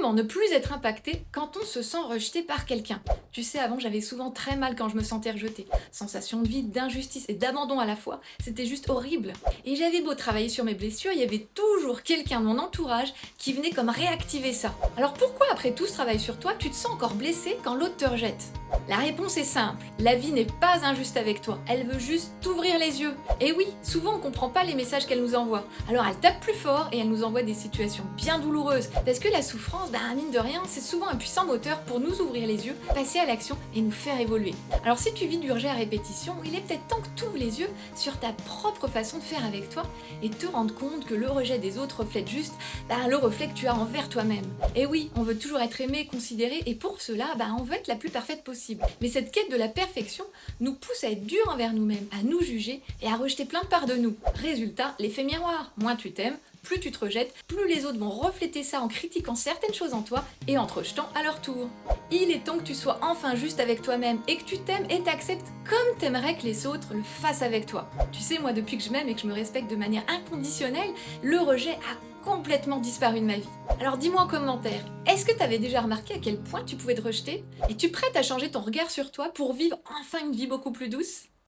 Comment ne plus être impacté quand on se sent rejeté par quelqu'un? Tu sais, avant, j'avais souvent très mal quand je me sentais rejetée. Sensation de vide, d'injustice et d'abandon à la fois. C'était juste horrible. Et j'avais beau travailler sur mes blessures, il y avait toujours quelqu'un de mon entourage qui venait comme réactiver ça. Alors pourquoi, après tout ce travail sur toi, tu te sens encore blessé quand l'autre te rejette? La réponse est simple. La vie n'est pas injuste avec toi. Elle veut juste t'ouvrir les yeux. Et oui, souvent on comprend pas les messages qu'elle nous envoie. Alors elle tape plus fort et elle nous envoie des situations bien douloureuses. Parce que la souffrance, mine de rien, c'est souvent un puissant moteur pour nous ouvrir les yeux, passer à l'action et nous faire évoluer. Alors si tu vis du rejet à répétition, il est peut-être temps que tu ouvres les yeux sur ta propre façon de faire avec toi et te rendre compte que le rejet des autres reflète juste le reflet que tu as envers toi-même. Et oui, on veut toujours être aimé, considéré, et pour cela, on veut être la plus parfaite possible. Mais cette quête de la perfection nous pousse à être dur envers nous-mêmes, à nous juger et à rejeter plein de parts de nous. Résultat, l'effet miroir. Moins tu t'aimes, plus tu te rejettes, plus les autres vont refléter ça en critiquant certaines choses en toi et en te rejetant à leur tour. Il est temps que tu sois enfin juste avec toi-même et que tu t'aimes et t'acceptes comme t'aimerais que les autres le fassent avec toi. Tu sais, moi, depuis que je m'aime et que je me respecte de manière inconditionnelle, le rejet a complètement disparu de ma vie. Alors dis-moi en commentaire, est-ce que tu avais déjà remarqué à quel point tu pouvais te rejeter? Es-tu prête à changer ton regard sur toi pour vivre enfin une vie beaucoup plus douce?